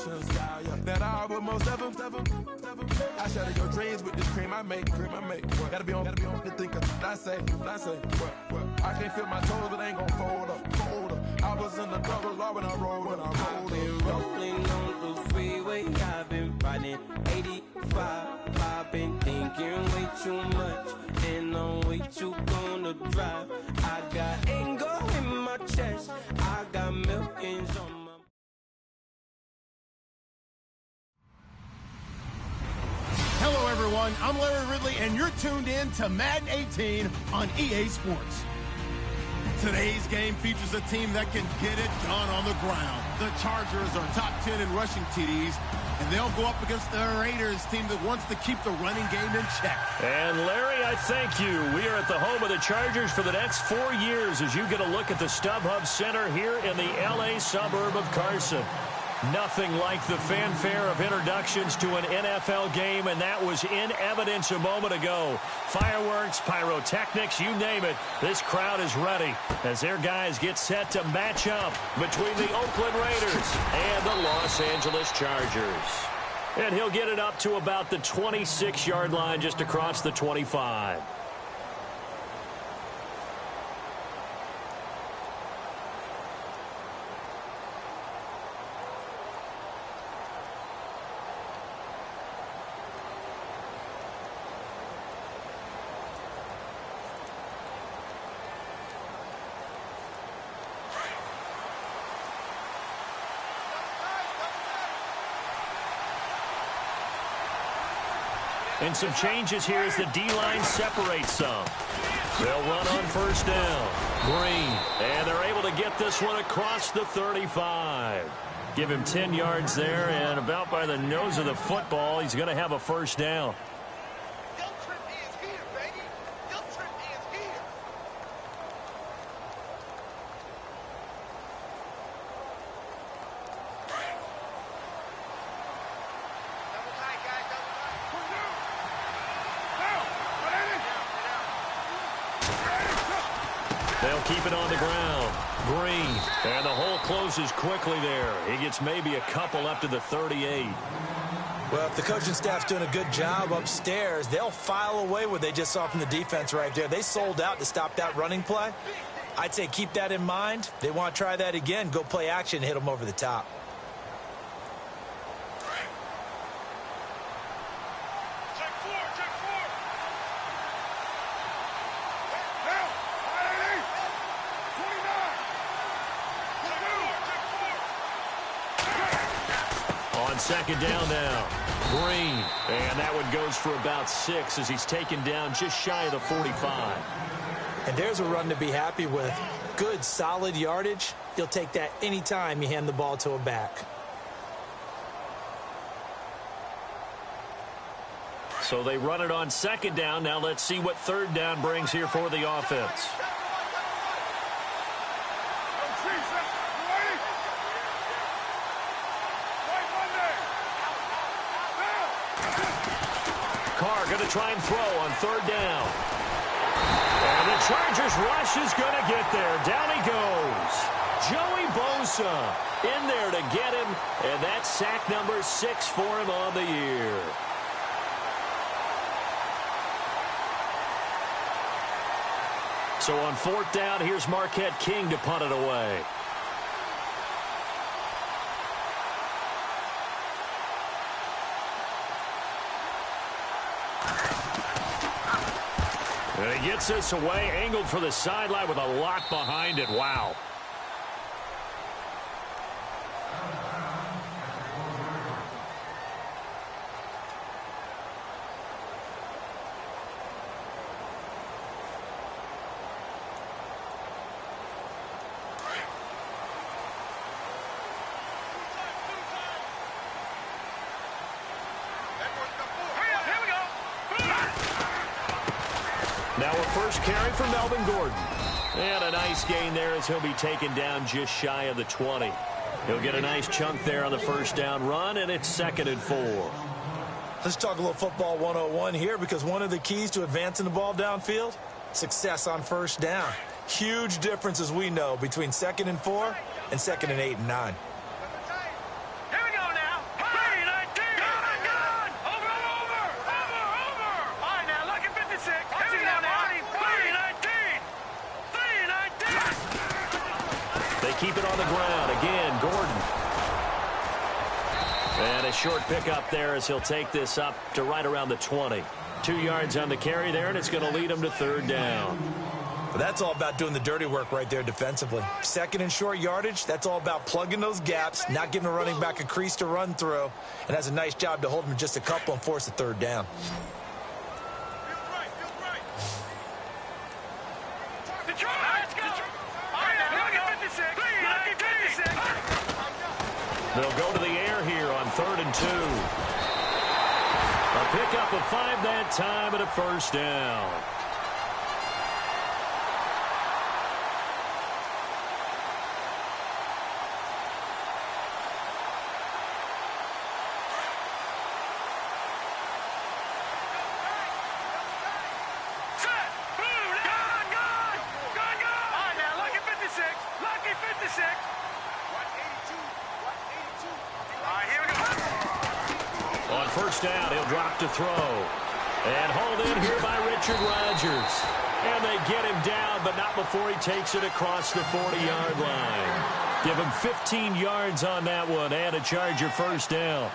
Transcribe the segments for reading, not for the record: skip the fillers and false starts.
emotions, yeah. That I would most ever. I shatter your dreams with this cream I make. What? Gotta be on the thinker. I say, what? I can't feel my toes, but ain't gon' fold up. I was in the double law when I rolled up. I've been rolling on the freeway, I've been riding 85. I've been thinking way too much, and I'm way too gonna drive. I got anger in my chest, I got millions on my... Hello, everyone. I'm Larry Ridley, and you're tuned in to Madden 18 on EA Sports. Today's game features a team that can get it done on the ground. The Chargers are top 10 in rushing TDs, and they'll go up against the Raiders team that wants to keep the running game in check. And Larry, I thank you. We are at the home of the Chargers for the next 4 years as you get a look at the StubHub Center here in the L.A. suburb of Carson. Nothing like the fanfare of introductions to an NFL game, and that was in evidence a moment ago. Fireworks, pyrotechnics, you name it. This crowd is ready as their guys get set to match up between the Oakland Raiders and the Los Angeles Chargers. And he'll get it up to about the 26-yard line just across the 25. And some changes here as the D-line separates some. They'll run on first down. Green. And they're able to get this one across the 35. Give him 10 yards there, and about by the nose of the football, he's going to have a first down. They'll keep it on the ground. Green. And the hole closes quickly there. He gets maybe a couple up to the 38. Well, if the coaching staff's doing a good job upstairs, they'll file away what they just saw from the defense right there. They sold out to stop that running play. I'd say keep that in mind. They want to try that again. Go play action and hit them over the top. Second down now. Green. And that one goes for about 6 as he's taken down just shy of the 45. And there's a run to be happy with. Good, solid yardage. You'll take that anytime you hand the ball to a back. So they run it on second down. Now let's see what third down brings here for the offense. Carr going to try and throw on third down. And the Chargers rush is going to get there. Down he goes. Joey Bosa in there to get him. And that's sack number 6 for him on the year. So on fourth down, here's Marquette King to punt it away. And he gets this away, angled for the sideline with a lock behind it. Wow. Now a first carry for Melvin Gordon. And a nice gain there as he'll be taken down just shy of the 20. He'll get a nice chunk there on the first down run, and it's 2nd and 4. Let's talk a little football 101 here, because one of the keys to advancing the ball downfield, success on first down. Huge difference, as we know, between 2nd and 4 and 2nd and 8 and 9. Here we go now. And a short pickup there as he'll take this up to right around the 20. 2 yards on the carry there, and it's going to lead him to 3rd down. Well, that's all about doing the dirty work right there defensively. 2nd and short yardage, that's all about plugging those gaps, not giving a running back a crease to run through, and has a nice job to hold him just a couple and force a 3rd down. They'll go to the air here on 3rd and 2. A pickup of 5 that time and a 1st down. On 1st down, he'll drop to throw. And hauled in here by Richard Rodgers. And they get him down, but not before he takes it across the 40-yard line. Give him 15 yards on that one and a Charger 1st down.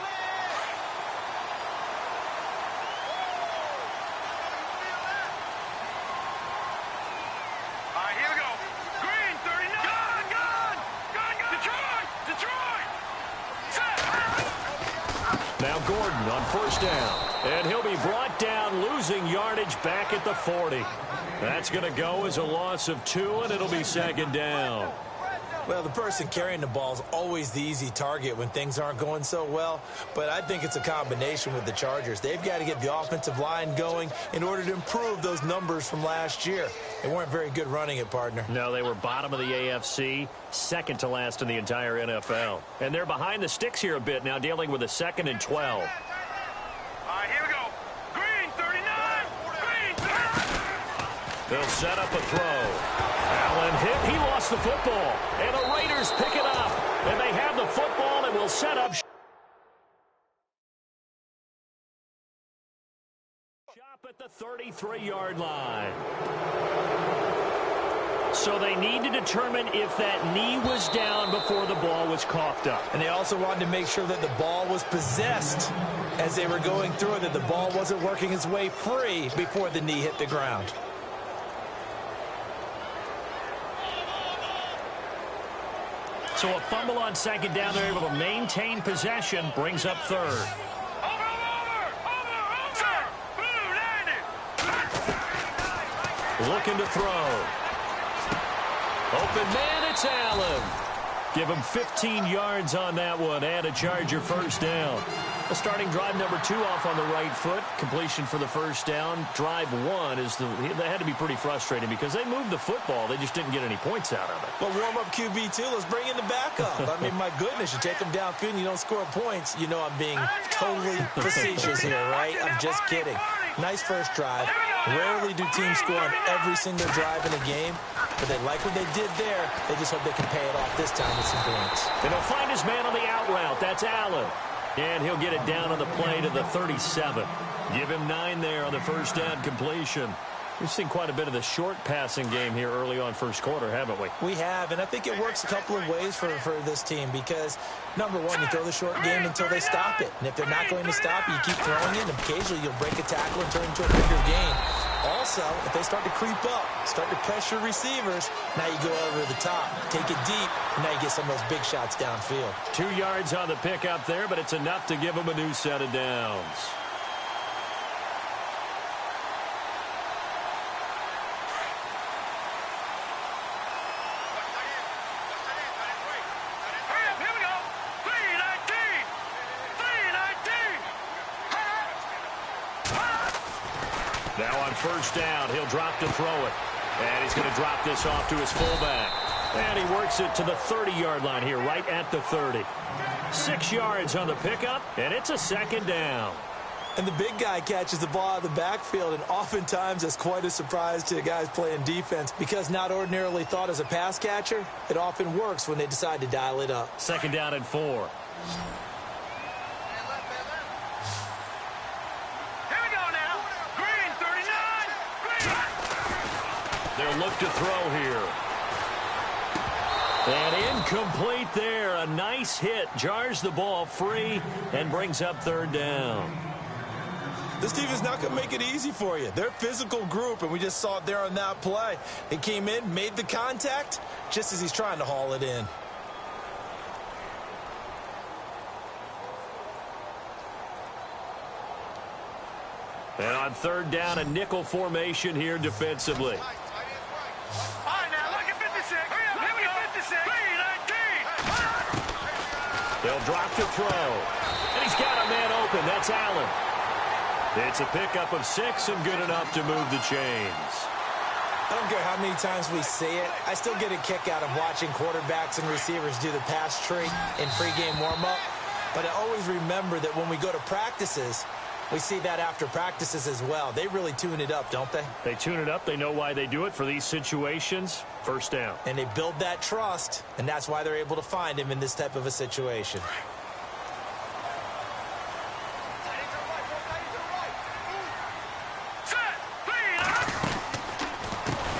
Now Gordon on 1st down. And he'll be brought down, losing yardage back at the 40. That's going to go as a loss of 2, and it'll be 2nd down. Well, the person carrying the ball is always the easy target when things aren't going so well. But I think it's a combination with the Chargers. They've got to get the offensive line going in order to improve those numbers from last year. They weren't very good running it, partner. No, they were bottom of the AFC, 2nd to last in the entire NFL. And they're behind the sticks here a bit now, dealing with a 2nd and 12. Here we go. Green, 39. Green, 39. They'll set up a throw. Allen hit. He lost the football. And the Raiders pick it up. And they have the football and will set up shop at the 33-yard line. So they need to determine if that knee was down before the ball was coughed up. And they also wanted to make sure that the ball was possessed as they were going through it, that the ball wasn't working its way free before the knee hit the ground. So a fumble on 2nd down. They're able to maintain possession. Brings up 3rd. Looking to throw. Open man, it's Allen. Give him 15 yards on that one and a Charger 1st down. A starting drive number 2 off on the right foot. Completion for the 1st down. Drive 1 is that had to be pretty frustrating because they moved the football. They just didn't get any points out of it. Well, warm up QB2. Let's bring in the backup. I mean, my goodness, you take them downfield and you don't score points. You know I'm being totally facetious here, right? I'm just kidding. Nice first drive. Rarely do teams score on every single drive in a game, but they like what they did there. They just hope they can pay it off this time with some points. And he'll find his man on the out route. That's Allen. And he'll get it down on the play to the 37. Give him 9 there on the 1st down completion. We've seen quite a bit of the short passing game here early on 1st quarter, haven't we? We have, and I think it works a couple of ways for this team because, number one, you throw the short game until they stop it. And if they're not going to stop it, you keep throwing it, and occasionally you'll break a tackle and turn it into a bigger game. Also, if they start to creep up, start to pressure receivers, now you go over the top, take it deep, and now you get some of those big shots downfield. 2 yards on the pickup there, but it's enough to give them a new set of downs. Now on 1st down, he'll drop to throw it. And he's going to drop this off to his fullback. And he works it to the 30-yard line here, right at the 30. 6 yards on the pickup, and it's a 2nd down. And the big guy catches the ball out of the backfield, and oftentimes it's quite a surprise to the guys playing defense because not ordinarily thought as a pass catcher, it often works when they decide to dial it up. 2nd down and 4. They'll look to throw here. And incomplete there. A nice hit. Jars the ball free and brings up third down. This team is not going to make it easy for you. They're a physical group, and we just saw it there on that play. He came in, made the contact, just as he's trying to haul it in. And on third down, a nickel formation here defensively. All right, now, look at 56. Here we go. 56. 3-19. They'll drop to throw. And he's got a man open. That's Allen. It's a pickup of 6 and good enough to move the chains. I don't care how many times we see it. I still get a kick out of watching quarterbacks and receivers do the pass tree in pregame warm-up. But I always remember that when we go to practices, we see that after practices as well. They really tune it up, don't they? They tune it up. They know why they do it for these situations. First down. And they build that trust, and that's why they're able to find him in this type of a situation.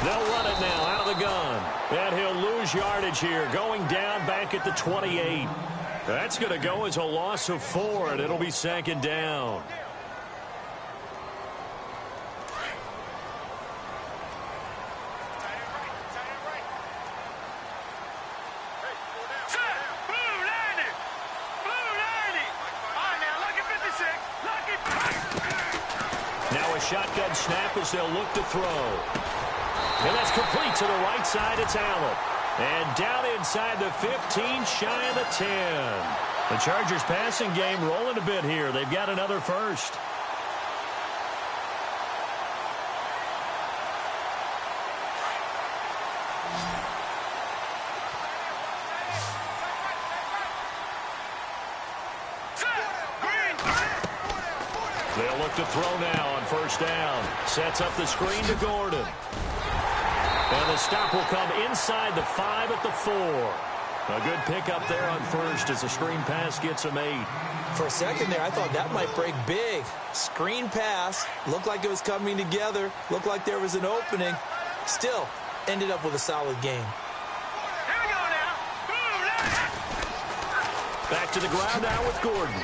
They'll run it now out of the gun. And he'll lose yardage here, going down back at the 28. That's going to go as a loss of 4, and it'll be second down. Now a shotgun snap as they'll look to throw. And that's complete to the right side. It's Allen. And down inside the 15, shy of the 10. The Chargers passing game rolling a bit here. They've got another first. They'll look to throw now on first down. Sets up the screen to Gordon. And the stop will come inside the 5 at the 4. A good pickup there on first as the screen pass gets him 8. For a second there, I thought that might break big. Screen pass. Looked like it was coming together. Looked like there was an opening. Still, ended up with a solid game. Here we go now. Back to the ground now with Gordon.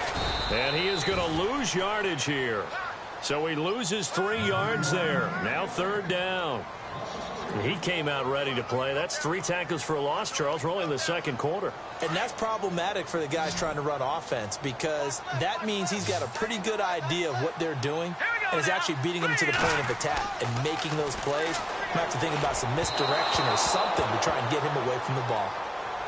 And he is going to lose yardage here. So he loses 3 yards there. Now third down. He came out ready to play. That's 3 tackles for a loss, Charles. We're only in the second quarter. And that's problematic for the guys trying to run offense because that means he's got a pretty good idea of what they're doing and is actually beating them to the point of attack and making those plays. You have to think about some misdirection or something to try and get him away from the ball.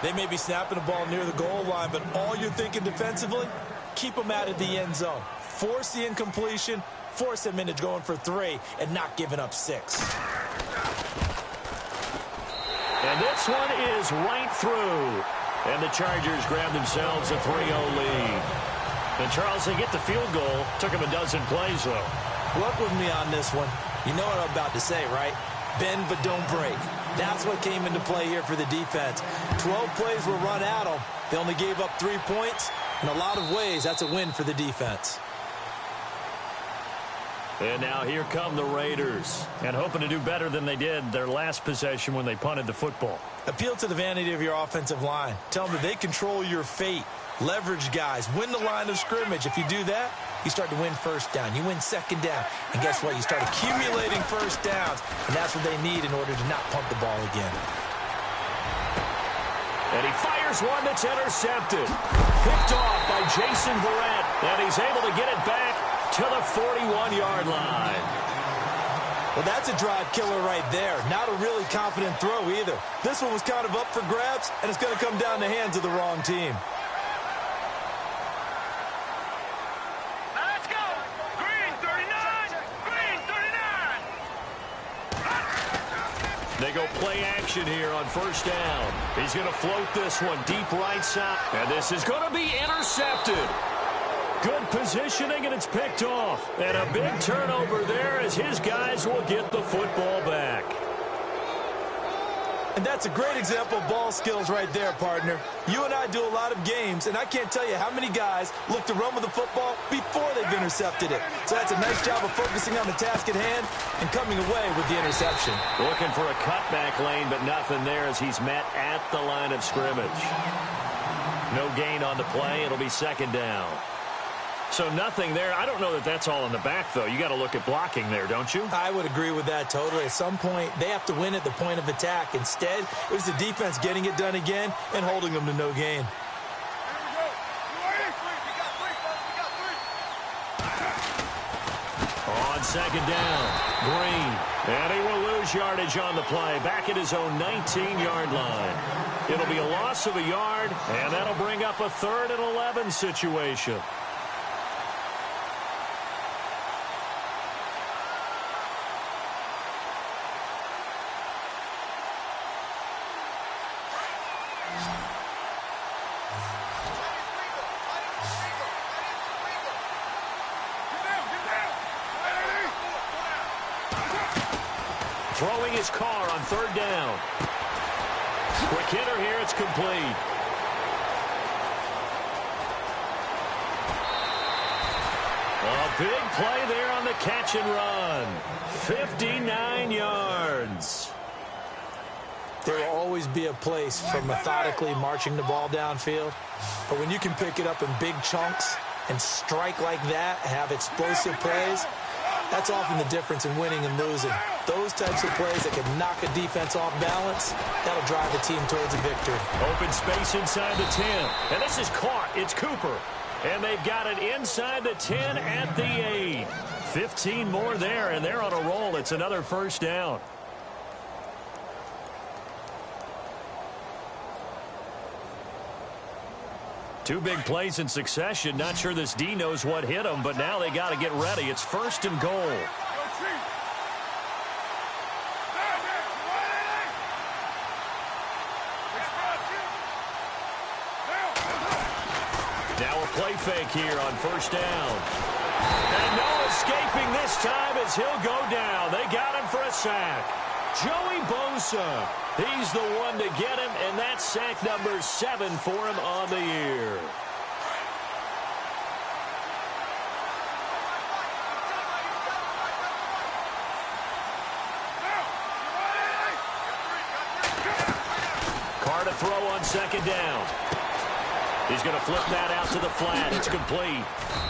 They may be snapping the ball near the goal line, but all you're thinking defensively, keep them out of the end zone. Force the incompletion, force them into going for 3, and not giving up 6. And this one is right through. And the Chargers grab themselves a 3-0 lead. And Charles, they get the field goal. Took them a dozen plays, though. Work with me on this one. You know what I'm about to say, right? Bend but don't break. That's what came into play here for the defense. 12 plays were run at them. They only gave up 3 points. In a lot of ways, that's a win for the defense. And now here come the Raiders. And hoping to do better than they did their last possession when they punted the football. Appeal to the vanity of your offensive line. Tell them that they control your fate. Leverage guys. Win the line of scrimmage. If you do that, you start to win first down. You win second down. And guess what? You start accumulating first downs. And that's what they need in order to not punt the ball again. And he fires one that's intercepted. Picked off by Jason Verrett. And he's able to get it back to the 41-yard line. Well, that's a drive killer right there. Not a really confident throw either. This one was kind of up for grabs, and it's going to come down the hands of the wrong team. Now let's go. Green 39. Green 39. They go play action here on first down. He's going to float this one deep right side. And this is going to be intercepted. Good positioning, and it's picked off. And a big turnover there as his guys will get the football back. And that's a great example of ball skills right there, partner. You and I do a lot of games, and I can't tell you how many guys look to run with the football before they've intercepted it. So that's a nice job of focusing on the task at hand and coming away with the interception. Looking for a cutback lane, but nothing there as he's met at the line of scrimmage. No gain on the play. It'll be second down. So nothing there. I don't know that that's all in the back, though. You got to look at blocking there, don't you? I would agree with that totally. At some point, they have to win at the point of attack. Instead, it was the defense getting it done again and holding them to no gain. On second down, Green. And he will lose yardage on the play. Back at his own 19-yard line. It'll be a loss of a yard, and that'll bring up a 3rd and 11 situation. Throwing his car on 3rd down. Quick hitter here. It's complete. A big play there on the catch and run. 59 yards. There will always be a place for methodically marching the ball downfield. But when you can pick it up in big chunks and strike like that, have explosive plays, that's often the difference in winning and losing. Those types of plays that can knock a defense off balance, that'll drive the team towards a victory. Open space inside the 10. And this is caught. It's Cooper. And they've got it inside the 10 at the 8. 15 more there, and they're on a roll. It's another first down. Two big plays in succession. Not sure this D knows what hit him, but now they got to get ready. It's 1st and goal. Now a play fake here on 1st down. And no escaping this time as he'll go down. They got him for a sack. Joey Bosa, he's the one to get him, and that's sack number 7 for him on the year. Carr to throw on 2nd down. He's going to flip that out to the flat. It's complete.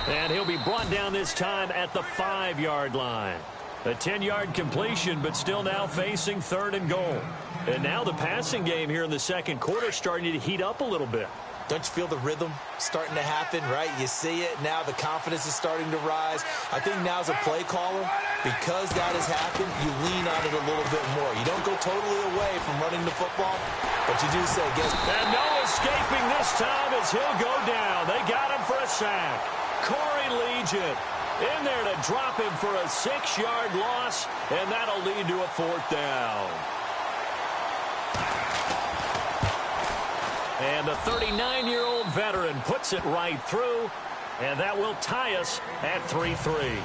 And he'll be brought down this time at the 5-yard line. A 10-yard completion, but still now facing 3rd and goal. And now the passing game here in the 2nd quarter starting to heat up a little bit. Don't you feel the rhythm starting to happen, right? You see it. Now the confidence is starting to rise. I think now as a play caller, because that has happened, you lean on it a little bit more. You don't go totally away from running the football, but you do say, guess. And no escaping this time as he'll go down. They got him for a sack. Corey Liuget in there to drop him for a 6-yard loss, and that'll lead to a 4th down. And the 39-year-old veteran puts it right through, and that will tie us at 3-3.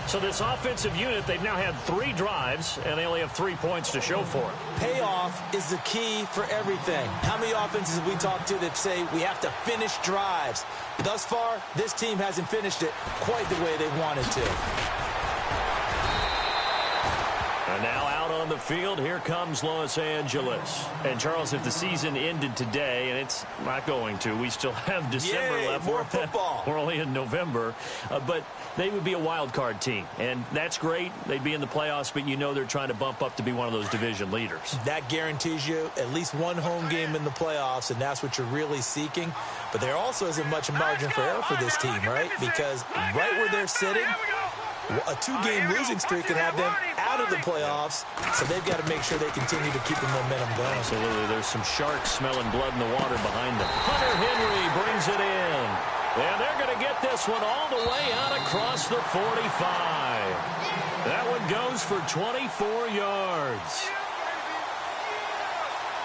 So this offensive unit, they've now had 3 drives, and they only have 3 points to show for it. Payoff is the key for everything. How many offenses have we talked to that say we have to finish drives? Thus far, this team hasn't finished it quite the way they wanted to. And now out on the field, here comes Los Angeles. And, Charles, if the season ended today, and it's not going to, we still have December left. More football. We're only in November. But they would be a wild card team. And that's great. They'd be in the playoffs, but you know they're trying to bump up to be one of those division leaders. That guarantees you at least one home game in the playoffs, and that's what you're really seeking. But there also isn't much margin for error for this team, right? Because right where they're sitting, a 2-game losing streak could have them out of the playoffs, so they've got to make sure they continue to keep the momentum going. Absolutely. There's some sharks smelling blood in the water behind them. Hunter Henry brings it in. And they're going to get this one all the way out across the 45. That one goes for 24 yards.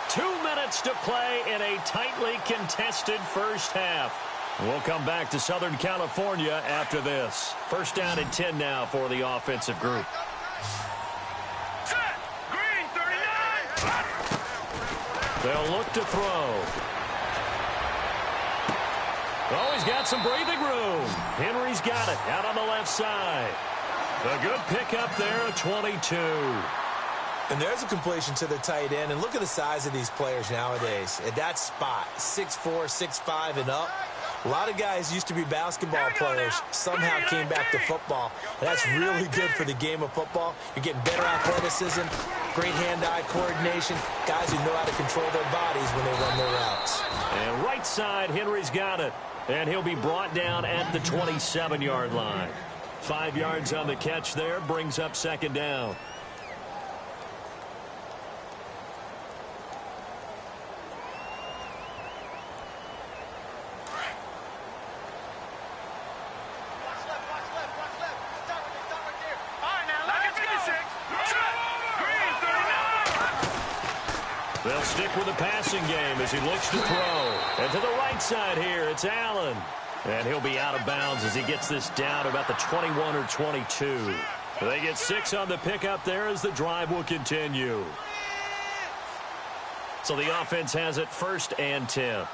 2 minutes to play in a tightly contested first half. We'll come back to Southern California after this. 1st down and 10 now for the offensive group. Set. Green, 39. They'll look to throw. Oh, he's got some breathing room. Henry's got it out on the left side. A good pickup there, a 22. And there's a completion to the tight end. And look at the size of these players nowadays. At that spot, 6'4", 6'5", and up. A lot of guys used to be basketball players, somehow came back to football. And that's really good for the game of football. You're getting better athleticism, great hand-eye coordination, guys who know how to control their bodies when they run their routes. And right side, Henry's got it. And he'll be brought down at the 27-yard line. 5 yards on the catch there, brings up second down. They'll stick with the passing game as he looks to throw. And to the right side here, it's Allen. And he'll be out of bounds as he gets this down about the 21 or 22. They get 6 on the pickup there as the drive will continue. So the offense has it 1st and 10. Here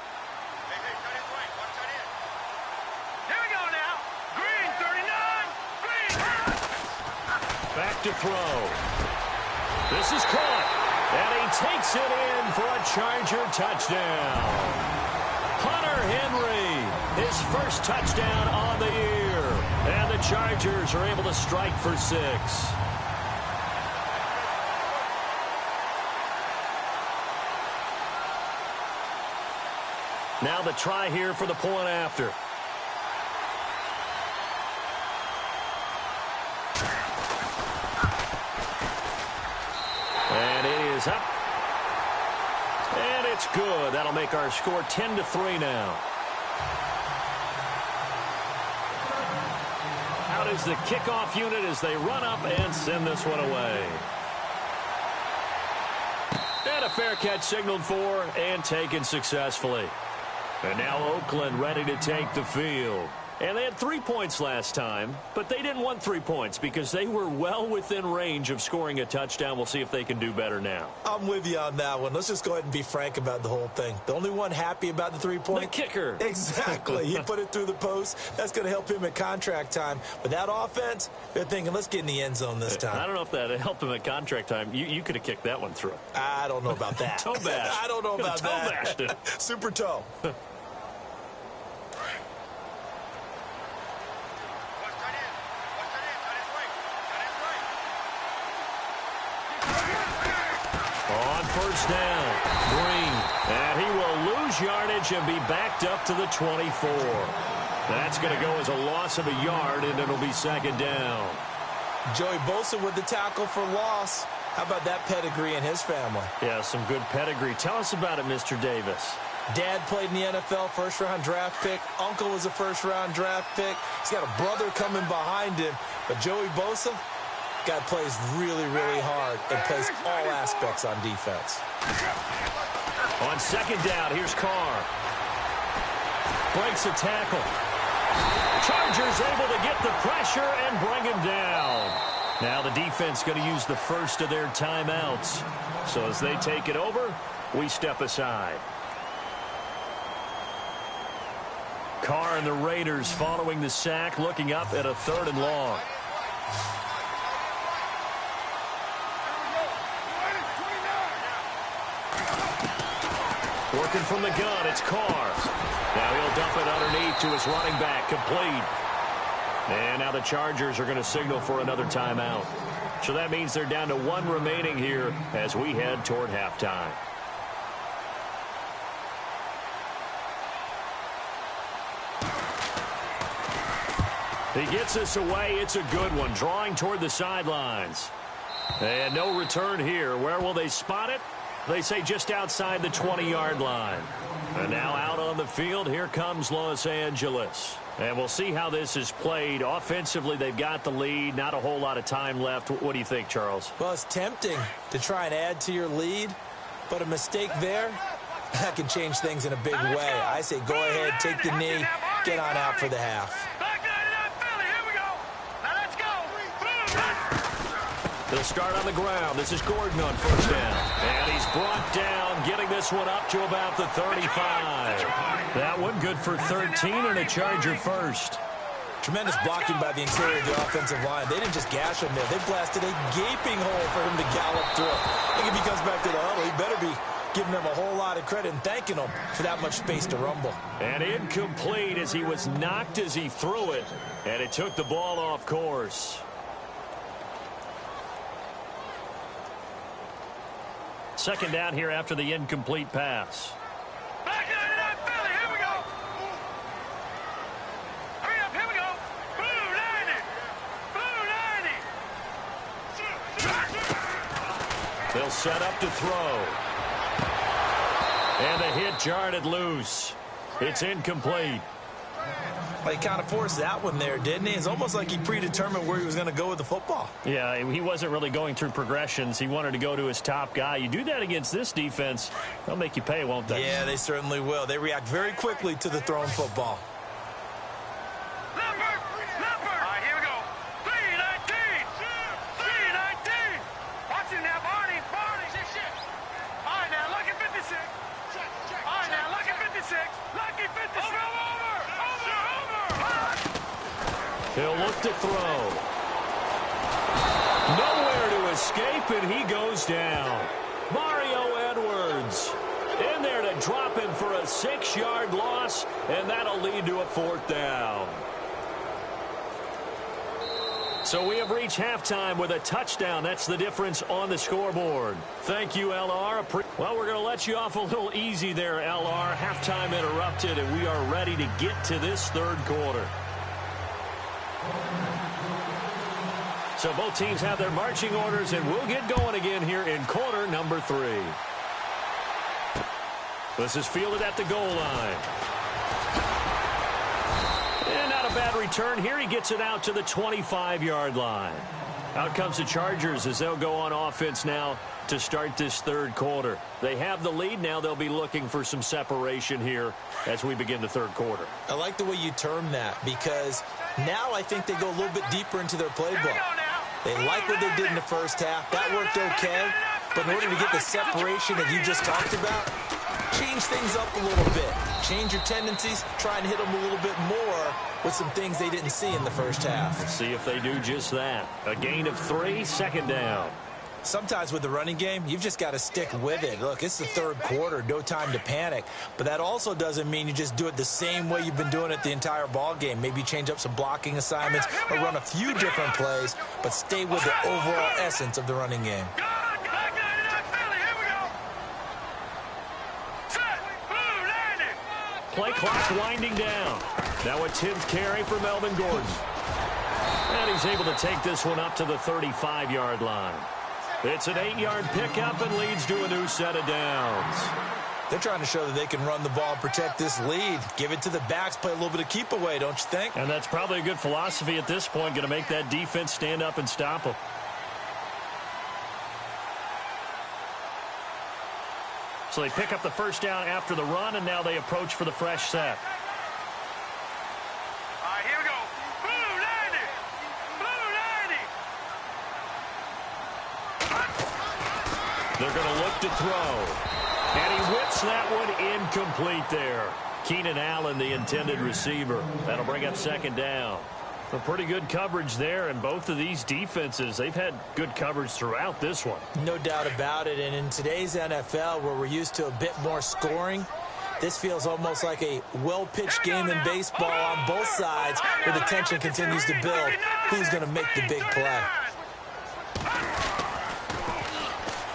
we go now. Green, 39. Green. Back to throw. This is caught. And he takes it in for a Charger touchdown. Hunter Henry, his first touchdown on the year. And the Chargers are able to strike for 6. Now the try here for the point after. And it is up. And it's good. That'll make our score 10-3 now. Out is the kickoff unit as they run up and send this one away. And a fair catch signaled for and taken successfully. And now Oakland ready to take the field. And they had 3 points last time, but they didn't want 3 points because they were well within range of scoring a touchdown. We'll see if they can do better now. I'm with you on that one. Let's just go ahead and be frank about the whole thing. The only one happy about the 3-point? The kicker. Exactly. He put it through the post. That's going to help him at contract time. But that offense, they're thinking, let's get in the end zone this time. I don't know if that helped him at contract time. You could have kicked that one through. I don't know about that. Toe bash. I don't know about that. Toe bashed it. Super toe. On first down, Green. And he will lose yardage and be backed up to the 24. That's going to go as a loss of a yard, and it'll be second down. Joey Bosa with the tackle for loss. How about that pedigree in his family? Yeah, some good pedigree. Tell us about it, Mr. Davis. Dad played in the NFL, first-round draft pick. Uncle was a first-round draft pick. He's got a brother coming behind him. But Joey Bosa, guy plays really, really hard and plays all aspects on defense. On second down, here's Carr. Breaks a tackle. Chargers able to get the pressure and bring him down. Now the defense going to use the first of their timeouts. So as they take it over, we step aside. Carr and the Raiders following the sack, looking up at a 3rd and long. Working from the gun, it's Carr. Now he'll dump it underneath to his running back, complete. And now the Chargers are going to signal for another timeout. So that means they're down to 1 remaining here as we head toward halftime. He gets us away. It's a good one, drawing toward the sidelines. And no return here. Where will they spot it? They say just outside the 20-yard line. And now out on the field, here comes Los Angeles. And we'll see how this is played. Offensively, they've got the lead. Not a whole lot of time left. What do you think, Charles? Well, it's tempting to try and add to your lead, but a mistake there, that can change things in a big way. I say go ahead, take the knee, get on out for the half. They'll start on the ground. This is Gordon on first down. And he's brought down, getting this one up to about the 35. That one good for 13 and a Charger first. Tremendous blocking by the interior of the offensive line. They didn't just gash him there. They blasted a gaping hole for him to gallop through. I think if he comes back to the huddle, he better be giving them a whole lot of credit and thanking them for that much space to rumble. And incomplete as he was knocked as he threw it. And it took the ball off course. Second down here after the incomplete pass. Back in it, Philly. Here we go. Hurry up. Here we go. Blue 90. Blue 90. They'll set up to throw. And the hit jarred it loose. It's incomplete. Well, he kind of forced that one there, didn't he? It's almost like he predetermined where he was going to go with the football. Yeah, he wasn't really going through progressions. He wanted to go to his top guy. You do that against this defense, they'll make you pay, won't they? Yeah, they certainly will. They react very quickly to the thrown football. Leopard. All right, here we go. 319. 319. Watch him now, Barney. All right, now, lucky 56. All right, now, lucky 56. Lucky 56. Over. He'll look to throw. Nowhere to escape, and he goes down. Mario Edwards in there to drop him for a 6-yard loss, and that'll lead to a 4th down. So we have reached halftime with a touchdown. That's the difference on the scoreboard. Thank you, LR. Well, we're going to let you off a little easy there, LR. Halftime interrupted, and we are ready to get to this third quarter. So both teams have their marching orders, and we'll get going again here in quarter number 3. This is fielded at the goal line. And not a bad return here. He gets it out to the 25-yard line. Out comes the Chargers as they'll go on offense now to start this third quarter. They have the lead. Now they'll be looking for some separation here as we begin the third quarter. I like the way you term that because now I think they go a little bit deeper into their playbook. They like what they did in the first half. That worked okay. But in order to get the separation that you just talked about, change things up a little bit. Change your tendencies. Try and hit them a little bit more with some things they didn't see in the first half. Let's see if they do just that. A gain of 3, second down. Sometimes with the running game, you've just got to stick with it. Look, it's the third quarter, no time to panic. But that also doesn't mean you just do it the same way you've been doing it the entire ball game. Maybe change up some blocking assignments or run a few different plays, but stay with the overall essence of the running game. Play clock winding down. Now a 10th carry for Melvin Gordon. And he's able to take this one up to the 35-yard line. It's an 8-yard pickup and leads to a new set of downs. They're trying to show that they can run the ball and protect this lead. Give it to the backs, play a little bit of keep away, don't you think? And that's probably a good philosophy at this point, going to make that defense stand up and stop them. So they pick up the first down after the run, and now they approach for the fresh set. All right, here we go. Blue 90. They're going to look to throw. And he whips that one incomplete there. Keenan Allen, the intended receiver. That'll bring up second down. A pretty good coverage there, and both of these defenses, they've had good coverage throughout this one. No doubt about it, and in today's NFL, where we're used to a bit more scoring, this feels almost like a well-pitched game in baseball on both sides, where the tension continues to build. Who's going to make the big play?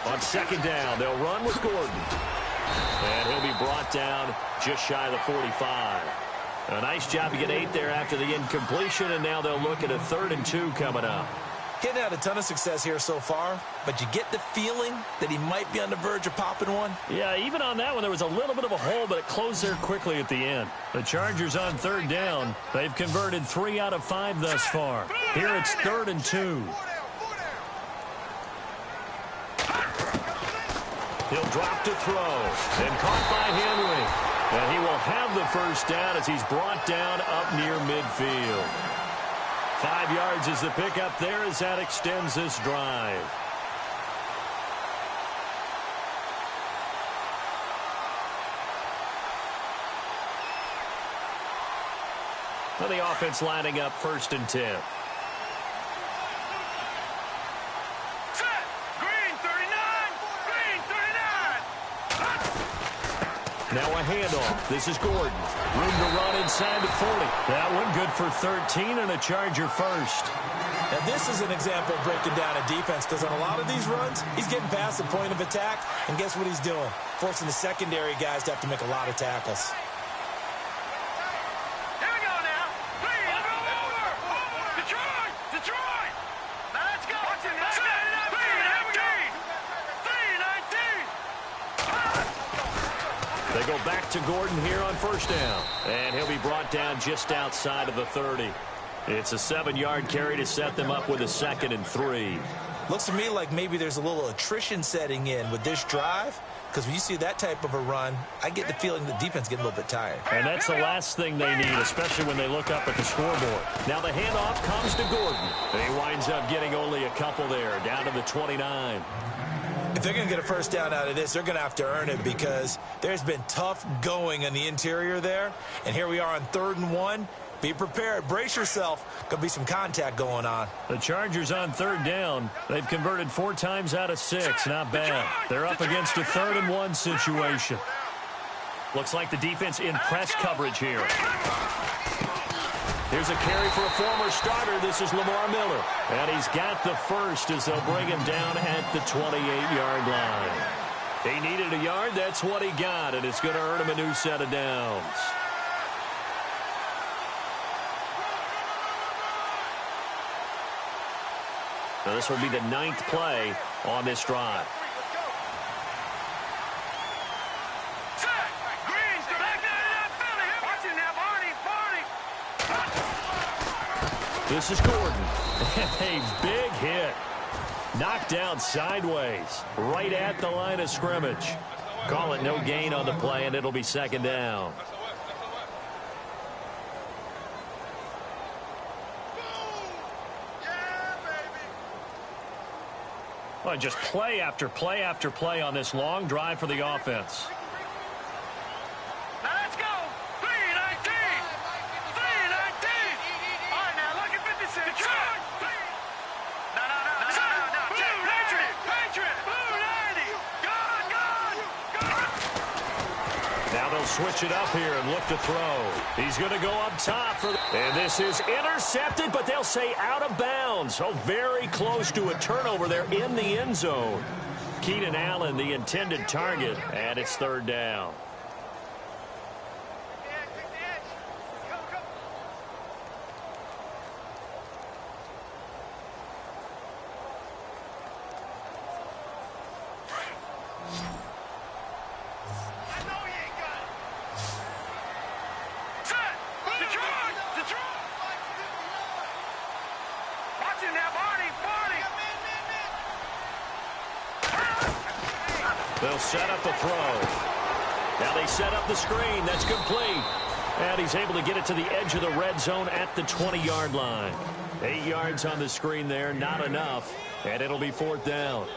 On second down, they'll run with Gordon. And he'll be brought down just shy of the 45. A nice job to get 8 there after the incompletion, and now they'll look at a 3rd and 2 coming up. Getting had a ton of success here so far, but you get the feeling that he might be on the verge of popping one. Yeah, even on that one, there was a little bit of a hole, but it closed there quickly at the end. The Chargers on 3rd down. They've converted 3 out of 5 thus far. Here it's 3rd and 2. He'll drop to throw, and caught by Henry. And he will have the first down as he's brought down up near midfield. 5 yards is the pickup there as that extends this drive. Well, the offense lining up 1st and 10. Now a handoff. This is Gordon. Room to run inside the 40. That one good for 13 and a Charger first. Now this is an example of breaking down a defense, because on a lot of these runs, he's getting past the point of attack, and guess what he's doing? Forcing the secondary guys to have to make a lot of tackles. Here we go now. Please, over. Detroit. Now let's go. Watch it now. 3-19. They go back to Gordon here on 1st down. And he'll be brought down just outside of the 30. It's a 7-yard carry to set them up with a 2nd and 3. Looks to me like maybe there's a little attrition setting in with this drive, because when you see that type of a run, I get the feeling the defense getting a little bit tired. And that's the last thing they need, especially when they look up at the scoreboard. Now the handoff comes to Gordon. He winds up getting only a couple there, down to the 29. If they're going to get a 1st down out of this, they're going to have to earn it, because there's been tough going in the interior there. And here we are on 3rd and 1. Be prepared. Brace yourself. Could be some contact going on. The Chargers on 3rd down. They've converted 4 times out of 6. Not bad. They're up against a 3rd and 1 situation. Looks like the defense in press coverage here. Here's a carry for a former starter. This is Lamar Miller. And he's got the first as they'll bring him down at the 28-yard line. He needed a yard. That's what he got. And it's going to earn him a new set of downs. Now this will be the 9th play on this drive. This is Gordon. A big hit. Knocked down sideways. Right at the line of scrimmage. Call it no gain on the play, and it'll be 2nd down. Well, just play after play after play on this long drive for the offense. Now let's go. 3-19. 3-19. All right, now look at 56. Detroit. No. Patriot. Blue 90. Gone. Now they'll switch it up here and look to throw. He's going to go up top. And this is intercepted, but they'll say out of bounds. So very close to a turnover there in the end zone. Keenan Allen, the intended target, and it's 3rd down. They'll set up the throw. Now they set up the screen. That's complete. And he's able to get it to the edge of the red zone at the 20-yard line. 8 yards on the screen there, not enough. And it'll be 4th down.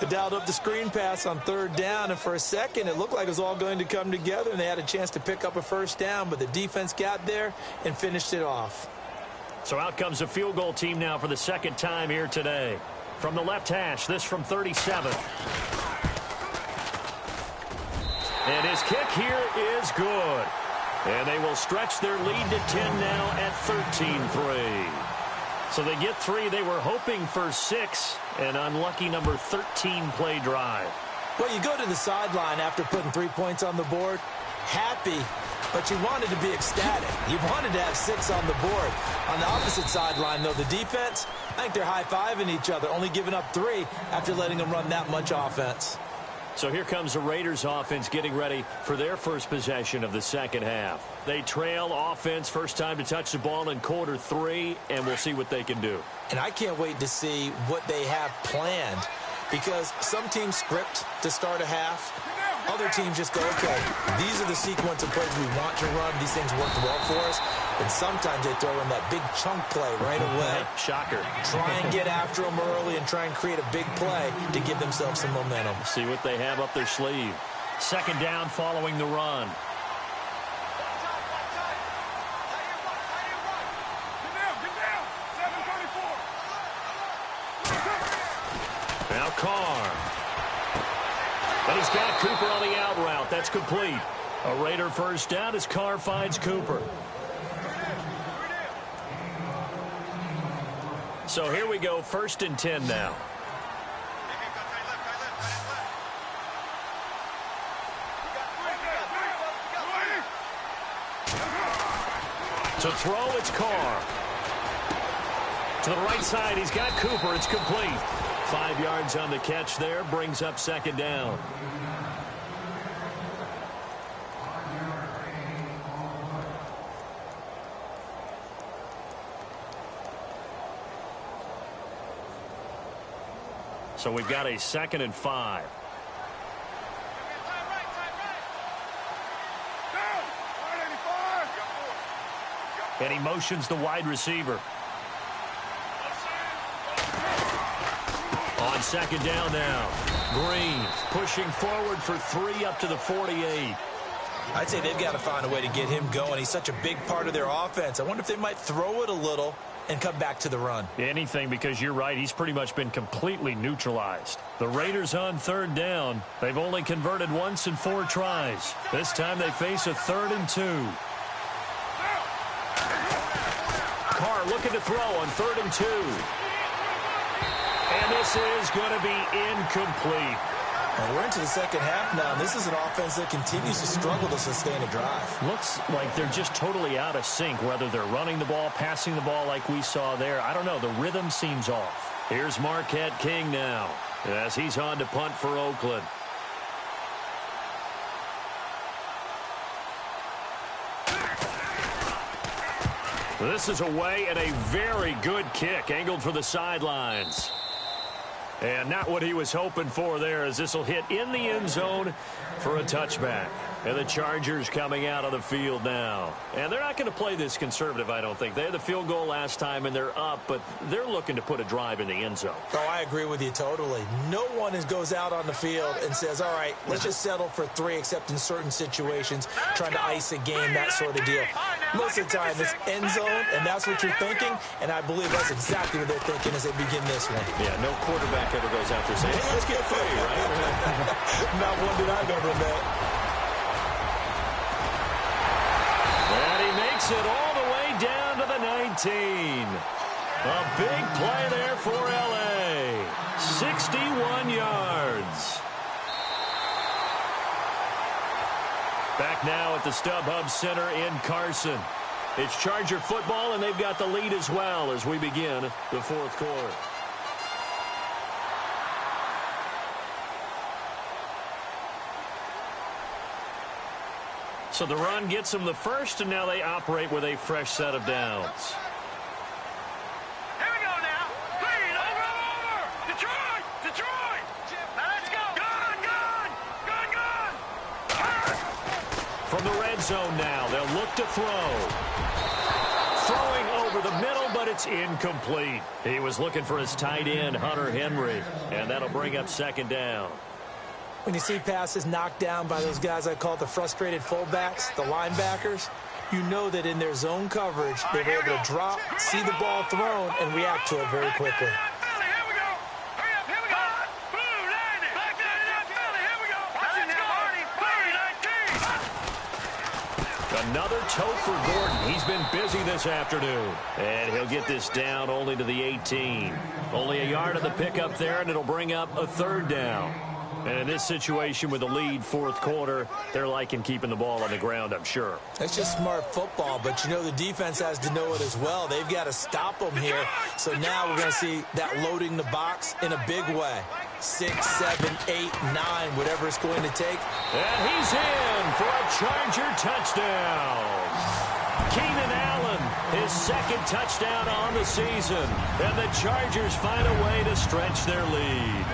They dialed up the screen pass on 3rd down, and for a second it looked like it was all going to come together, and they had a chance to pick up a 1st down, but the defense got there and finished it off. So out comes a field goal team now for the 2nd time here today. From the left hash, this from 37. And his kick here is good. And they will stretch their lead to 10 now at 13-3. So they get 3. They were hoping for 6. An unlucky number 13 play drive. Well, you go to the sideline after putting 3 points on the board, happy, but you wanted to be ecstatic. You wanted to have 6 on the board. On the opposite sideline, though, the defense, I think they're high-fiving each other, only giving up 3 after letting them run that much offense. So here comes the Raiders offense getting ready for their first possession of the 2nd half. They trail offense, first time to touch the ball in quarter 3, and we'll see what they can do. And I can't wait to see what they have planned, because some teams script to start a half. Other teams just go, okay, these are the sequence of plays we want to run. These things worked well for us. And sometimes they throw in that big chunk play right away. Shocker. Try and get after them early and try and create a big play to give themselves some momentum. See what they have up their sleeve. Second down following the run. Now Carr. But he's got Cooper on the out route. That's complete. A Raider first down as Carr finds Cooper. So here we go, 1st and 10 now. To throw, it's Carr. To the right side, he's got Cooper. It's complete. 5 yards on the catch there, brings up second down. So we've got a 2nd and 5. And he motions the wide receiver. On second down now. Green pushing forward for 3 up to the 48. I'd say they've got to find a way to get him going. He's such a big part of their offense. I wonder if they might throw it a little and come back to the run. Anything, because you're right. He's pretty much been completely neutralized. The Raiders on 3rd down. They've only converted once in 4 tries. This time they face a 3rd and 2. Carr looking to throw on 3rd and 2. And this is going to be incomplete. And we're into the second half now, and this is an offense that continues to struggle to sustain a drive. Looks like they're just totally out of sync, whether they're running the ball, passing the ball like we saw there. I don't know. The rhythm seems off. Here's Marquette King now as he's on to punt for Oakland. This is away, and a very good kick angled for the sidelines. And not what he was hoping for there, as this will hit in the end zone for a touchback. And the Chargers coming out of the field now. And they're not going to play this conservative, I don't think. They had the field goal last time, and they're up, but they're looking to put a drive in the end zone. Oh, I agree with you totally. No one goes out on the field and says, all right, let's just settle for 3, except in certain situations, trying to ice a game, that sort of deal. Most of the time, it's end zone, and that's what you're thinking, and I believe that's exactly what they're thinking as they begin this one. Yeah, no quarterback ever goes out there saying, hey, let's get 3, right? Not one that I've ever met. And he makes it all the way down to the 19. A big play there for L.A. 61 yards. Back now at the StubHub Center in Carson. It's Charger football, and they've got the lead as well as we begin the 4th quarter. So the run gets them the first, and now they operate with a fresh set of downs. Here we go now. Green, over. Detroit. Now let's go. Gun. From the red zone now, they'll look to throw. Throwing over the middle, but it's incomplete. He was looking for his tight end, Hunter Henry, and that'll bring up second down. When you see passes knocked down by those guys I call the frustrated fullbacks, the linebackers, you know that in their zone coverage, they're able to drop, see the ball thrown, and react to it very quickly. Another tote for Gordon. He's been busy this afternoon. And he'll get this down only to the 18. Only a yard of the pickup there, and it'll bring up a 3rd down. And in this situation with the lead 4th quarter, they're liking keeping the ball on the ground, I'm sure. That's just smart football, but you know the defense has to know it as well. They've got to stop them here. So now we're going to see that loading the box in a big way. 6, 7, 8, 9, whatever it's going to take. And he's in for a Charger touchdown. Keenan Allen, his 2nd touchdown on the season. And the Chargers find a way to stretch their lead.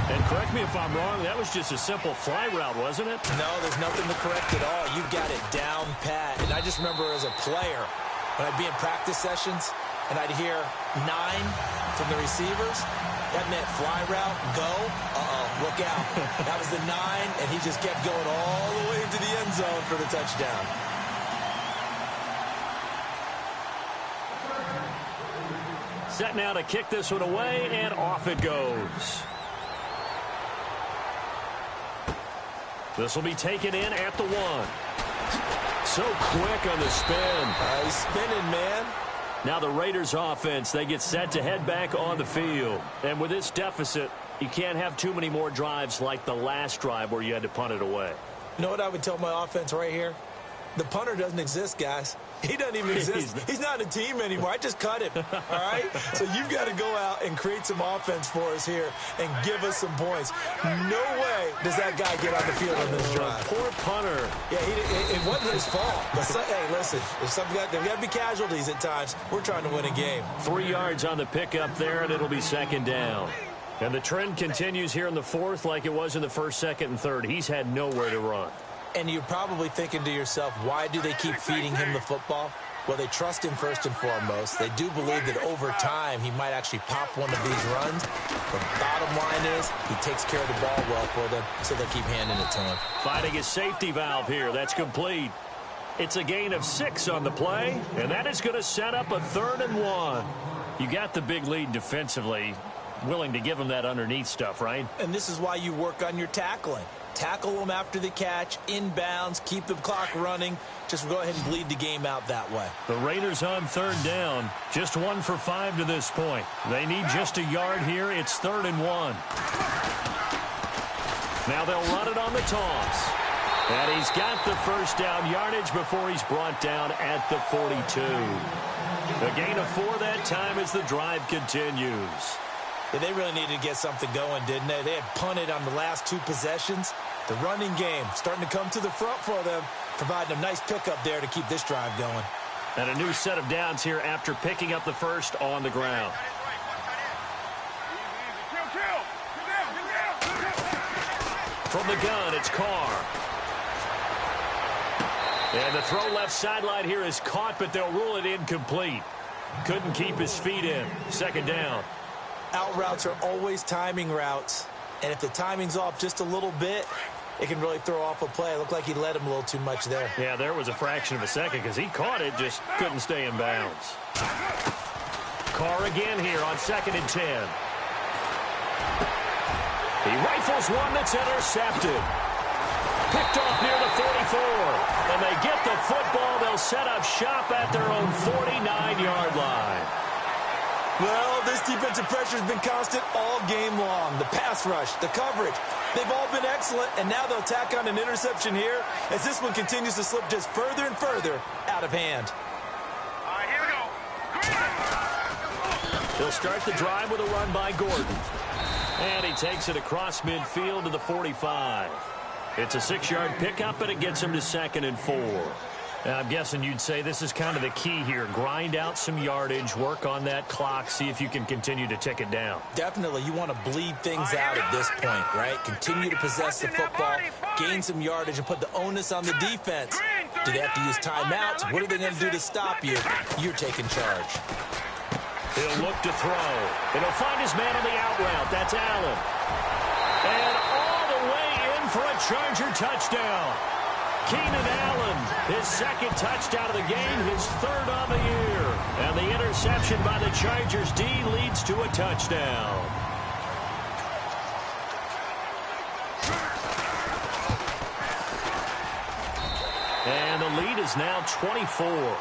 And correct me if I'm wrong, that was just a simple fly route, wasn't it? No, there's nothing to correct at all. You got it down pat. And I just remember as a player, when I'd be in practice sessions, and I'd hear 9 from the receivers, that meant fly route, go, look out. That was the 9, and he just kept going all the way into the end zone for the touchdown. Set now to kick this one away, and off it goes. This will be taken in at the 1. So quick on the spin. He's spinning, man. Now the Raiders offense, they get set to head back on the field. And with this deficit, you can't have too many more drives like the last drive where you had to punt it away. You know what I would tell my offense right here? The punter doesn't exist, guys. He doesn't even exist. He's not a team anymore. I just cut him, all right? So you've got to go out and create some offense for us here and give us some points. No way does that guy get on the field on this drive. Poor punter. Yeah, it wasn't his fault. But hey, listen, there's got to be casualties at times. We're trying to win a game. 3 yards on the pickup there, and it'll be second down. And the trend continues here in the 4th like it was in the 1st, 2nd, and 3rd. He's had nowhere to run. And you're probably thinking to yourself, why do they keep feeding him the football? Well, they trust him first and foremost. They do believe that over time he might actually pop one of these runs. The bottom line is he takes care of the ball well for them, so they keep handing it to him. Finding a safety valve here. That's complete. It's a gain of 6 on the play, and that is going to set up a 3rd and 1. You got the big lead defensively. Willing to give him that underneath stuff, right? And this is why you work on your tackling. Tackle them after the catch, inbounds, keep the clock running. Just go ahead and bleed the game out that way. The Raiders on 3rd down. Just 1 for 5 to this point. They need just a yard here. It's 3rd and 1. Now they'll run it on the toss. And he's got the first down yardage before he's brought down at the 42. A gain of 4 that time as the drive continues. Yeah, they really needed to get something going, didn't they? They had punted on the last 2 possessions. The running game starting to come to the front for them, providing a nice pickup there to keep this drive going. And a new set of downs here after picking up the first on the ground. From the gun, it's Carr. And the throw left sideline here is caught, but they'll rule it incomplete. Couldn't keep his feet in. Second down. Out routes are always timing routes. And if the timing's off just a little bit, it can really throw off a play. It looked like he let him a little too much there. Yeah, there was a fraction of a second because he caught it, just couldn't stay in bounds. Carr again here on 2nd and 10. He rifles one that's intercepted. Picked off near the 44. And they get the football. They'll set up shop at their own 49-yard line. Well, this defensive pressure has been constant all game long. The pass rush, the coverage, they've all been excellent, and now they'll tack on an interception here as this one continues to slip just further and further out of hand. All right, here we go. They'll start the drive with a run by Gordon. And he takes it across midfield to the 45. It's a 6-yard pickup, and it gets him to 2nd and 4. I'm guessing you'd say this is kind of the key here. Grind out some yardage, work on that clock, see if you can continue to tick it down. Definitely. You want to bleed things out at this point, right? Continue to possess the football, gain some yardage, and put the onus on the defense. Do they have to use timeouts? What are they going to do to stop you? You're taking charge. He'll look to throw. And he'll find his man on the out route. That's Allen. And all the way in for a Charger touchdown. Keenan Allen, his 2nd touchdown of the game, his 3rd on the year. And the interception by the Chargers D leads to a touchdown. And the lead is now 24.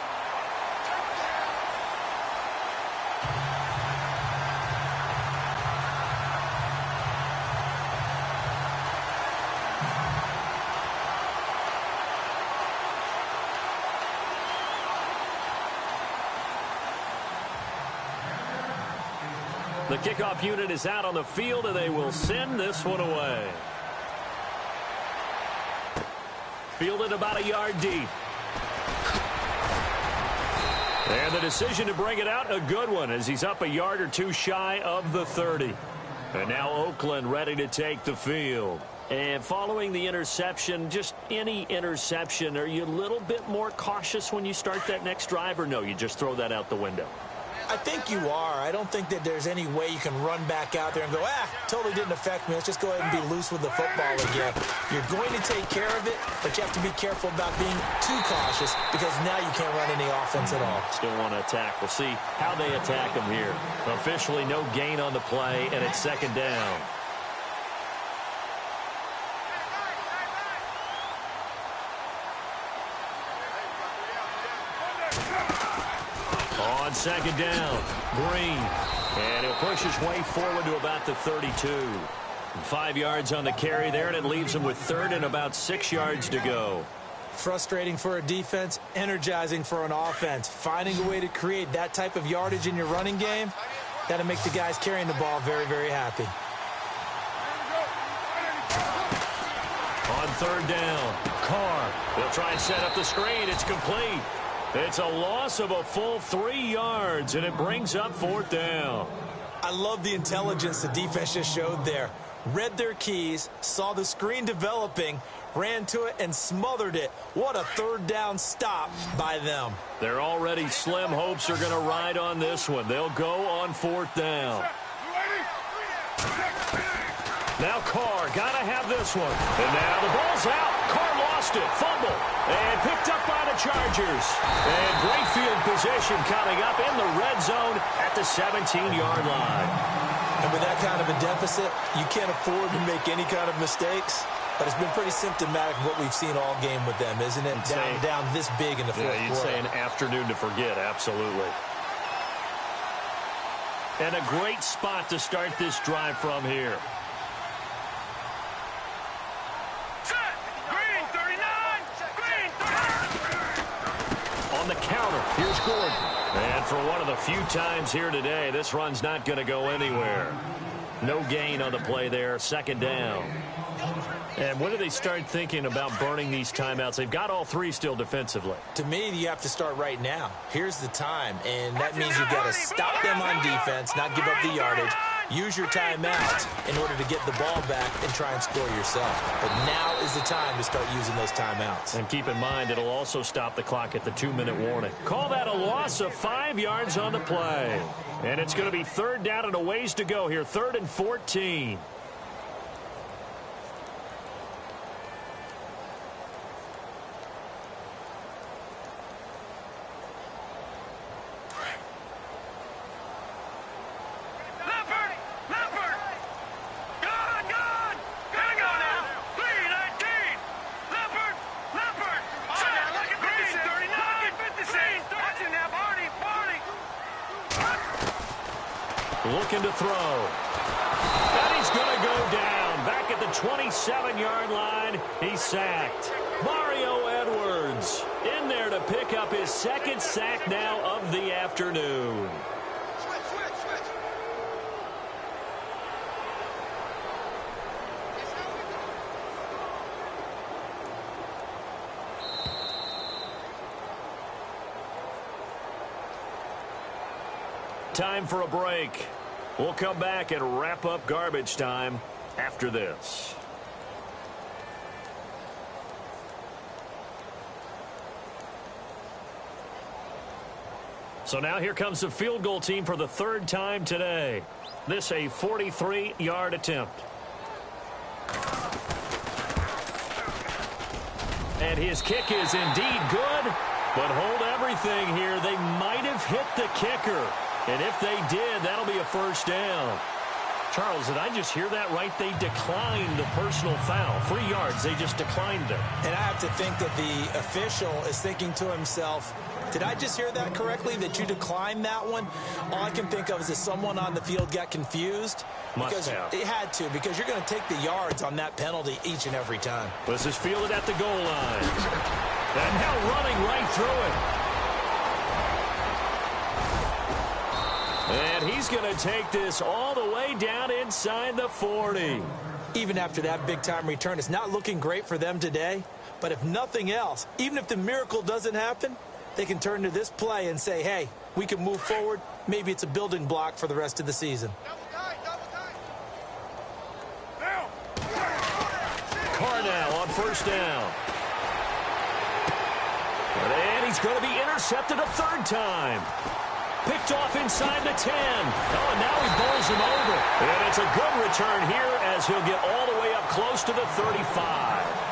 The kickoff unit is out on the field, and they will send this one away. Fielded about a yard deep. And the decision to bring it out, a good one, as he's up a yard or two shy of the 30. And now Oakland ready to take the field. And following the interception, just any interception, are you a little bit more cautious when you start that next drive, or no, you just throw that out the window? I think you are. I don't think that there's any way you can run back out there and go, totally didn't affect me. Let's just go ahead and be loose with the football again. You're going to take care of it, but you have to be careful about being too cautious because now you can't run any offense at all. Still want to attack. We'll see how they attack them here. Officially no gain on the play, and it's second down. On second down, Green. And he'll push his way forward to about the 32. 5 yards on the carry there, and it leaves him with third and about 6 yards to go. Frustrating for a defense, energizing for an offense. Finding a way to create that type of yardage in your running game, that'll make the guys carrying the ball very, very happy. On third down, Carr. They'll try and set up the screen. It's complete. It's a loss of a full 3 yards, and it brings up fourth down. I love the intelligence the defense just showed there. Read their keys, saw the screen developing, ran to it, and smothered it. What a third down stop by them. Their already slim hopes are going to ride on this one. They'll go on fourth down. Now Carr, got to have this one. And now the ball's out. Carr lost it. Fumble. And picked up by the Chargers. And great field position coming up in the red zone at the 17-yard line. And with that kind of a deficit, you can't afford to make any kind of mistakes. But it's been pretty symptomatic of what we've seen all game with them, isn't it? Down this big in the fourth quarter. You'd say an afternoon to forget, absolutely. And a great spot to start this drive from here. On the counter, here's Gordon. And for one of the few times here today, this run's not going to go anywhere. No gain on the play there, second down. And when do they start thinking about burning these timeouts? They've got all three still defensively. To me, you have to start right now. Here's the time, and that means you've got to stop them on defense, not give up the yardage, use your timeouts in order to get the ball back and try and score yourself. But now is the time to start using those timeouts. And keep in mind, it'll also stop the clock at the 2-minute warning. Call that a loss of 5 yards on the play. And it's going to be third down and a ways to go here, 3rd and 14. Looking to throw. And he's going to go down. Back at the 27-yard line, he's sacked. Mario Edwards in there to pick up his second sack now of the afternoon. Time for a break. We'll come back and wrap up garbage time after this. So now here comes the field goal team for the third time today. This a 43-yard attempt. And his kick is indeed good, but hold everything here. They might have hit the kicker. And if they did, that'll be a first down. Charles, did I just hear that right? They declined the personal foul. 3 yards, they just declined it. And I have to think that the official is thinking to himself, did I just hear that correctly, that you declined that one? All I can think of is that someone on the field got confused. Must have. It had to, because you're going to take the yards on that penalty each and every time. This is fielded at the goal line. And now running right through it. And he's going to take this all the way down inside the 40. Even after that big-time return, it's not looking great for them today. But if nothing else, even if the miracle doesn't happen, they can turn to this play and say, hey, we can move forward. Maybe it's a building block for the rest of the season. first down. And he's going to be intercepted a third time. Picked off inside the 10. Oh, and now he bowls him over. And it's a good return here as he'll get all the way up close to the 35.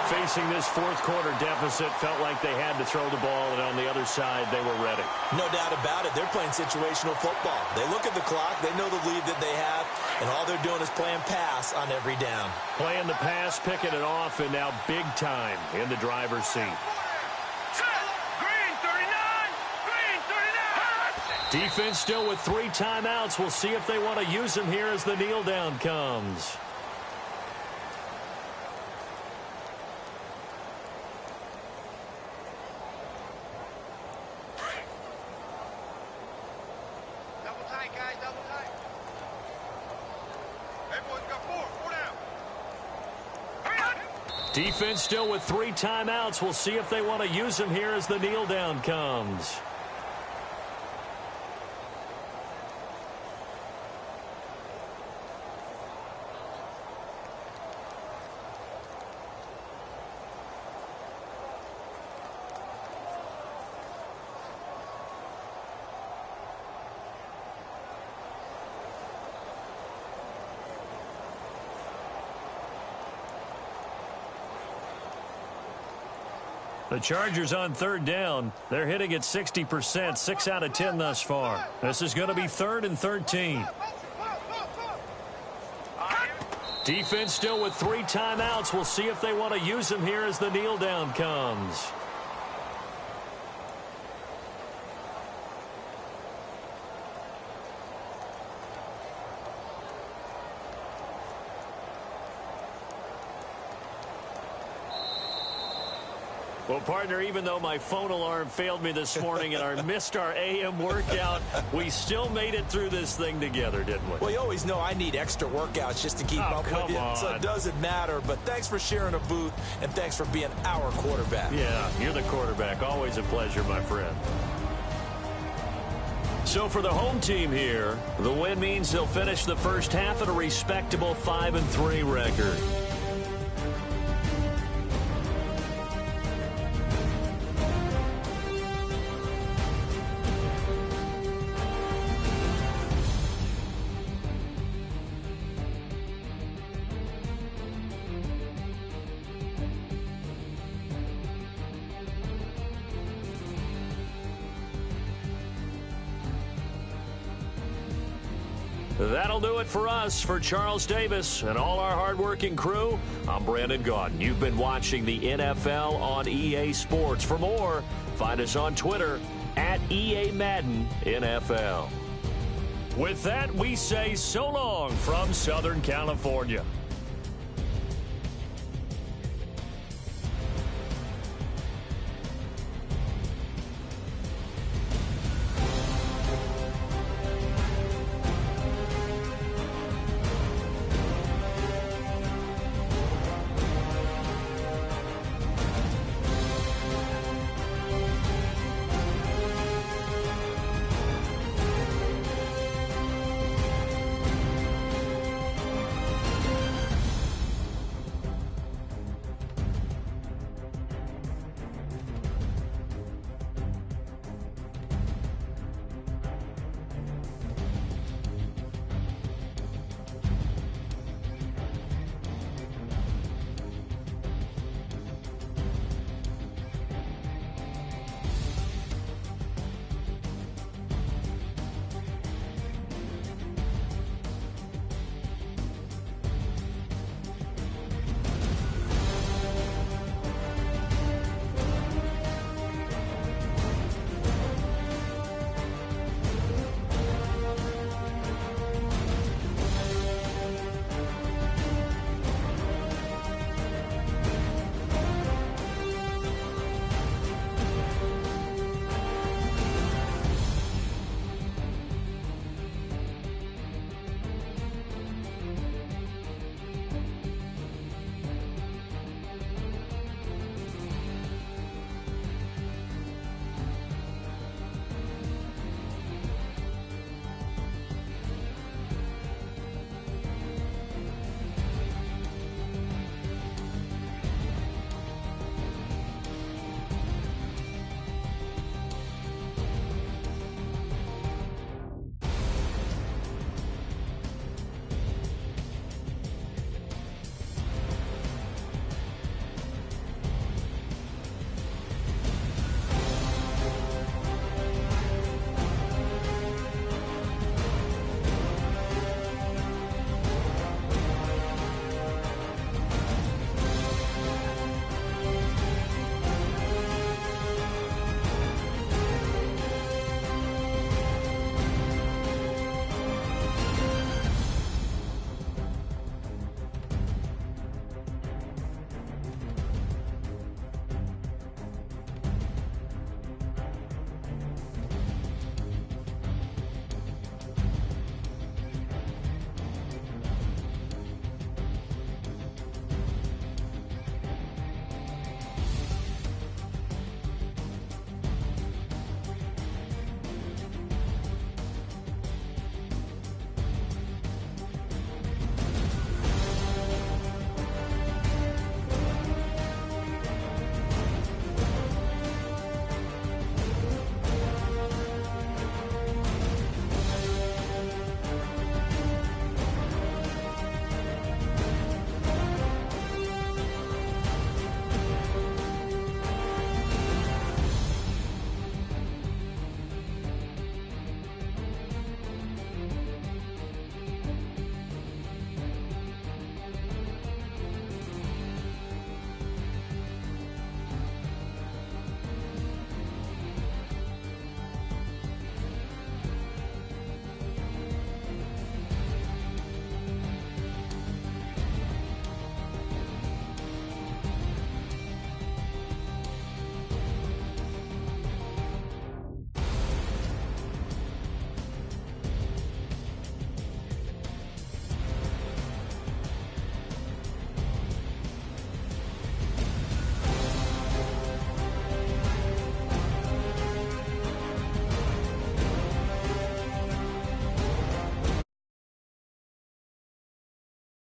Facing this fourth quarter deficit, felt like they had to throw the ball, and on the other side, they were ready. No doubt about it. They're playing situational football. They look at the clock. They know the lead that they have, and all they're doing is playing pass on every down. Playing the pass, picking it off, and now big time in the driver's seat. Green 39! Green 39! Defense still with 3 timeouts. We'll see if they want to use them here as the kneel down comes. Double tight, guys, double tight. Everyone's got 4 down. Defense still with 3 timeouts. We'll see if they want to use them here as the kneel down comes. The Chargers on third down. They're hitting at 60%, 6 out of 10 thus far. This is going to be 3rd and 13. Defense still with 3 timeouts. We'll see if they want to use them here as the kneel down comes. Well, partner, even though my phone alarm failed me this morning and I missed our AM workout, we still made it through this thing together, didn't we? Well, you always know I need extra workouts just to keep up with you, so it doesn't matter. But thanks for sharing a booth, and thanks for being our quarterback. Yeah, you're the quarterback. Always a pleasure, my friend. So for the home team here, the win means they'll finish the first half at a respectable 5-3 record. That'll do it for us. For Charles Davis and all our hardworking crew, I'm Brandon Gaudin. You've been watching the NFL on EA Sports. For more, find us on Twitter at EA Madden NFL. With that, we say so long from Southern California.